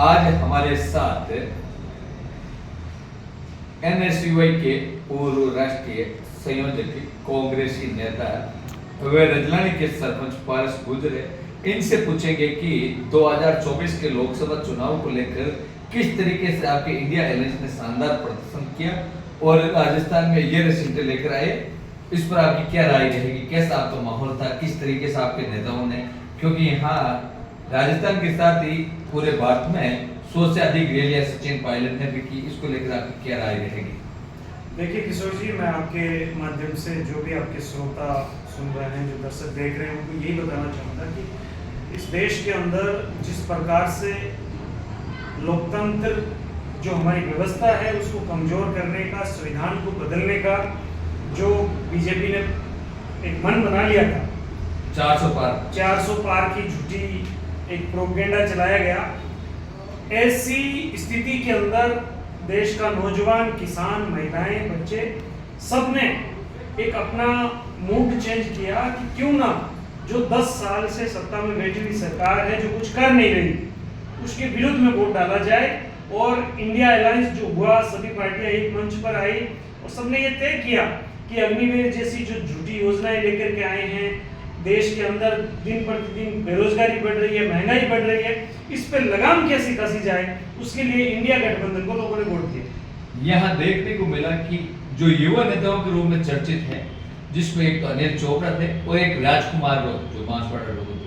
आज हमारे साथ एनएसयूआई के पूर्व राष्ट्रीय संयोजक कांग्रेसी नेता वे रजलानी के सरपंच पारस गुजर है। इनसे पूछेंगे कि 2024 के लोकसभा चुनाव को लेकर किस तरीके से आपके इंडिया अलायंस ने शानदार प्रदर्शन किया और राजस्थान में ये रिजल्ट लेकर आए, इस पर आपकी क्या राय रहेगी? कैसा आपका माहौल था, किस तरीके से आपके नेताओं ने, क्योंकि यहाँ राजस्थान के साथ ही पूरे भारत में 100 से अधिक रैलियां सचिन पायलट ने भी की, इसको लेकर आपकी क्या राय रहेगी? देखिए किशोर जी, मैं आपके माध्यम से जो भी आपके श्रोता सुन रहे हैं, जो दर्शक देख रहे हैं, उनको यही बताना चाहूँगा कि इस देश के अंदर जिस प्रकार से लोकतंत्र जो हमारी व्यवस्था है उसको कमजोर करने का, संविधान को बदलने का जो बीजेपी ने एक मन बना लिया था, 400 पार की झूठी एक प्रोपेगेंडा चलाया गया। ऐसी स्थिति के अंदर देश का नौजवान, किसान, महिलाएं, बच्चे सब ने एक अपना मूड चेंज किया कि क्यों ना जो 10 साल से सत्ता में बैठी हुई सरकार है, जो कुछ कर नहीं रही, उसके विरुद्ध में वोट डाला जाए। और इंडिया अलायंस जो हुआ, सभी पार्टियां एक मंच पर आई और सबने ये तय किया कि अग्निवीर जैसी जो झूठी योजनाएं लेकर के आए हैं, देश के अंदर दिन प्रतिदिन बेरोजगारी बढ़ रही है, महंगाई बढ़ रही है, इस पर लगाम कैसे कसी जाए, उसके लिए इंडिया गठबंधन को लोगों ने वोट दिया। यहाँ देखने को मिला कि जो युवा नेताओं के रूप में चर्चित है, जिसमें एक तो अनिल चोपड़ा थे और एक राजकुमार जो बांसवाड़ा लोगों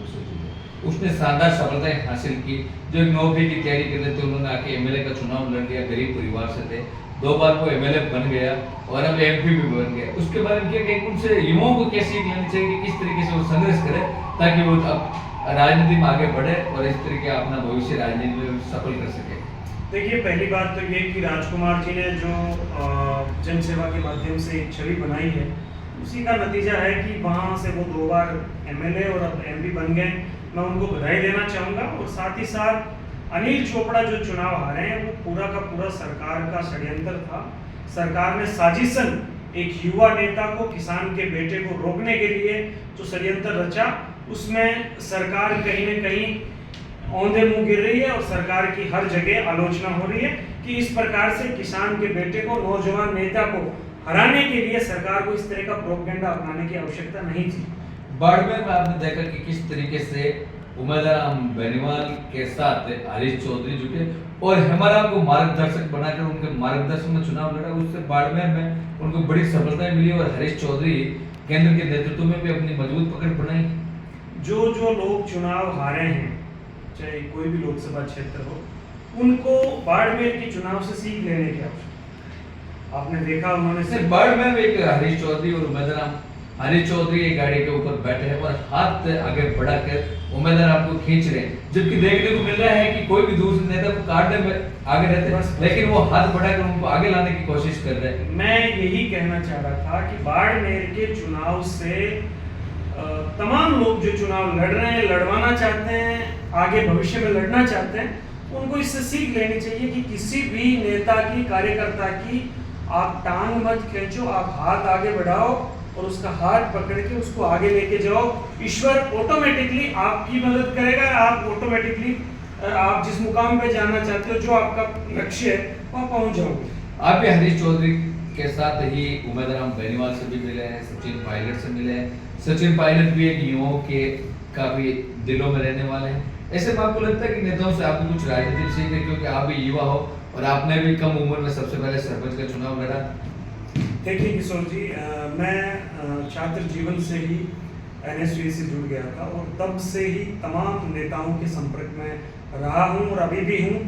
उसने शानदार सफलताएं हासिल की। जो एक नौकरी की तैयारी कर रहे थे, उन्होंने आके एमएलए का चुनाव लड़ लिया, गरीब परिवार से थे, 2 बार वो एमएलए बन गया और अब एमपी भी बन गया। उसके बाद क्या उनसे युवाओं को क्या सीख लेनी चाहिए कि किस तरीके से वो संघर्ष करे ताकि वो अब राजनीति में आगे बढ़े और इस तरीके अपना भविष्य राजनीति में सफल कर सके? देखिए, पहली बात तो ये कि राजकुमार जी ने जो जनसेवा के माध्यम से एक छवि बनाई है, उसी का नतीजा है कि वहाँ से वो 2 बार एमएलए और अब एमपी बन गए। मैं उनको बधाई देना चाहूँगा। और साथ ही साथ अनिल चोपड़ा जो चुनाव हारे हैं, वो पूरा का पूरा सरकार का षड्यंत्र था। सरकार ने साजिशन एक युवा नेता को, किसान के बेटे को रोकने के लिए जो षड्यंत्र रचा, उसमें सरकार कहीं न कहीं औंधे मुंह गिर रही है और सरकार की हर जगह आलोचना हो रही है कि इस प्रकार से किसान के बेटे को, नौजवान नेता को हराने के लिए सरकार को इस तरह का प्रोपेगेंडा अपनाने की आवश्यकता नहीं थी। बाड़मेर में आपने देखा कि किस तरीके से उमेदवार बेनीवाल के साथ हरीश चौधरी जुटे और हेमाराम को मार्गदर्शक बनाकर उनके मार्गदर्शन में चुनाव लड़ा। उससे बाड़मेर में उनको बड़ी सफलताएं मिली और हरीश चौधरी केंद्र के नेतृत्व में भी अपनी मजबूत पकड़ बनाई। जो लोग चुनाव हारे हैं, चाहे कोई भी लोकसभा क्षेत्र हो, उनको बाड़मेर के चुनाव से सीख लेने की आवश्यकता। आपने देखा उन्होंने सिर्फ बाड़मेर में एक हरीश चौधरी और उमेदवार हरीश चौधरी एक गाड़ी के ऊपर बैठे हैं और हाथ आगे बढ़ाकर उम्मीदवार आपको खींच रहे हैं, जबकि देखने को मिल रहा है कि कोई भी दूसरे नेता को काटने में आगे रहते हैं, लेकिन वो हाथ बढ़ाकर उनको आगे लाने की कोशिश कर रहे हैं। मैं यही कहना चाह रहा था कि बाड़मेर के चुनाव से तमाम लोग जो चुनाव लड़ रहे हैं, लड़वाना चाहते हैं, आगे भविष्य में लड़ना चाहते हैं, उनको इससे सीख लेनी चाहिए कि किसी भी नेता की, कार्यकर्ता की आप टांग मत खींचो, आप हाथ आगे बढ़ाओ और उसका हाथ पकड़ के उसको आगे लेके जाओ। ईश्वर ऑटोमेटिकली आपकी मदद करेगा। आप ऑटोमेटिकली आप जिस मुकाम पे जाना चाहते हो, जो आपका लक्ष्य है, वहाँ पहुँच जाओगे। आप भी हरीश चौधरी के साथ ही उमेदवार बेनीवाल से भी मिले हैं, सचिन पायलट से मिले हैं। सचिन पायलट भी एक युवाओं के काफी दिलों में रहने वाले हैं। ऐसे में आपको लगता है कि नेताओं से आपको कुछ राजनीतिक सीख है, क्योंकि आप भी युवा हो और आपने भी कम उम्र में सबसे पहले सरपंच का चुनाव लड़ा? देखिए किशोर जी, मैं छात्र जीवन से ही एनएसयूआई से जुड़ गया था और तब से ही तमाम नेताओं के संपर्क में रहा हूं और अभी भी हूं।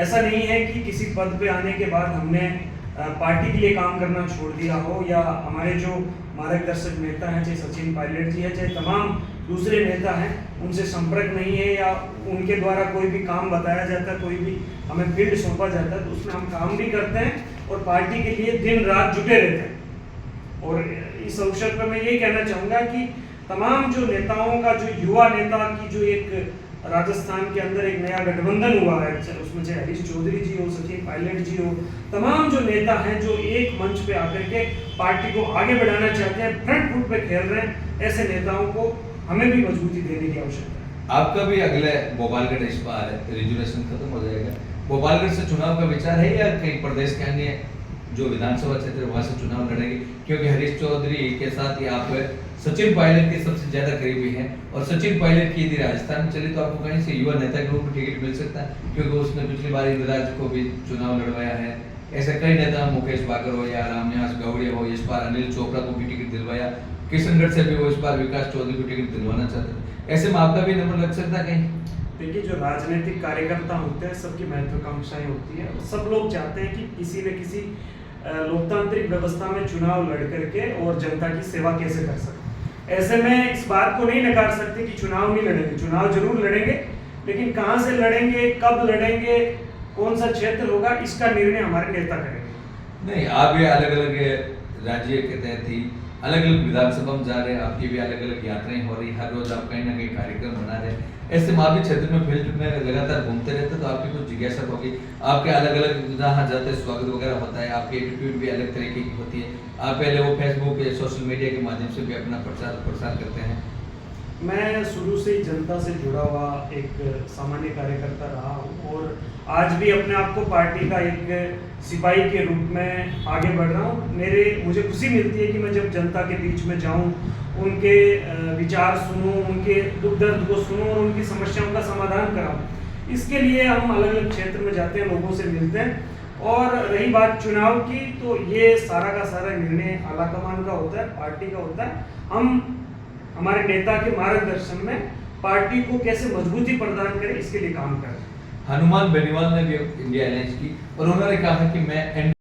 ऐसा नहीं है कि किसी पद पे आने के बाद हमने पार्टी के लिए काम करना छोड़ दिया हो, या हमारे जो मार्गदर्शक नेता हैं, चाहे सचिन पायलट जी है, चाहे तमाम दूसरे नेता हैं, उनसे संपर्क नहीं है, या उनके द्वारा कोई भी काम बताया जाता है, कोई भी हमें फील्ड सौंपा जाता है तो उसमें हम काम भी करते हैं और पार्टी के लिए दिन रात जुटे रहते हैं। और इस अवसर पर मैं ये कहना चाहूँगा कि तमाम जो नेताओं का, जो युवा नेता की जो एक राजस्थान के अंदर एक नया गठबंधन हुआ है, उसमें चाहे हरीश चौधरी जी हो, सचिन पायलट जी हो, तमाम जो नेता हैं जो एक मंच पे आकर के पार्टी को आगे बढ़ाना चाहते हैं, फ्रंट फुट पे खेल रहे हैं, ऐसे नेताओं को हमें भी मजबूती देने की आवश्यकता है। आपका भी अगले भोपालगढ़ इस बार रिजर्वेशन खत्म हो जाएगा, भोपालगढ़ से चुनाव का विचार है या कहीं प्रदेश के अन्य जो विधानसभा क्षेत्र है वहां से चुनाव लड़ेंगे? क्योंकि हरीश चौधरी के साथ ही आप सचिन पायलट के सबसे ज्यादा करीबी हैं, और सचिन पायलट की यदि राजस्थान में चले तो आपको कहीं से युवा नेता के रूप में टिकट मिल सकता है, क्योंकि उसने पिछली बार इंदिराज को भी चुनाव लड़वाया है। ऐसे कई नेता, मुकेश बाकर हो या रामनिवास गौड़िया हो, इस बार अनिल चोपड़ा को भी टिकट दिलवाया, किशनगढ़ से भी वो इस बार विकास चौधरी को टिकट दिलवाना चाहते हैं। ऐसे में आपका भी नंबर लग सकता है कहीं? देखिए, जो राजनीतिक कार्यकर्ता होते हैं सबकी महत्वाकांक्षाएं होती है, और सब लोग चाहते हैं कि किसी न किसी लोकतांत्रिक व्यवस्था में चुनाव लड़ करके और जनता की सेवा कैसे कर सकते। ऐसे में इस बात को नहीं नकार सकते कि चुनाव नहीं लड़ेंगे, चुनाव जरूर लड़ेंगे, लेकिन कहाँ से लड़ेंगे, कब लड़ेंगे, कौन सा क्षेत्र होगा, इसका निर्णय हमारे नेता करेंगे। नहीं, आप भी अलग अलग राज्य के तहत ही अलग अलग विधानसभा में जा रहे हैं, आपकी भी अलग अलग यात्राएं हो रही, हर रोज आप कहीं ना कहीं कार्यक्रम बना रहे हैं। ऐसे में आप भी क्षेत्र में फील्ड में लगातार घूमते रहते, तो आपकी कुछ जिज्ञासा होगी, आपके अलग अलग जहाँ जाते हैं स्वागत वगैरह होता है, आपकी एटीट्यूड भी अलग तरीके की होती है, आप पहले वो फेसबुक या सोशल मीडिया के माध्यम से भी अपना प्रसार करते हैं। मैं शुरू से ही जनता से जुड़ा हुआ एक सामान्य कार्यकर्ता रहा हूँ, और आज भी अपने आप को पार्टी का एक सिपाही के रूप में आगे बढ़ रहा हूँ। मुझे खुशी मिलती है कि मैं जब जनता के बीच में जाऊँ, उनके विचार सुनूं, उनके दुख दर्द को सुनूं और उनकी समस्याओं का समाधान कराऊं। इसके लिए हम अलग अलग क्षेत्र में जाते हैं, लोगों से मिलते हैं। और रही बात चुनाव की, तो ये सारा का सारा निर्णय आलाकमान का होता है, पार्टी का होता है। हम हमारे नेता के मार्गदर्शन में पार्टी को कैसे मजबूती प्रदान करें, इसके लिए काम करें। हनुमान बेनीवाल ने भी इंडिया अलायंस की और उन्होंने कहा कि मैं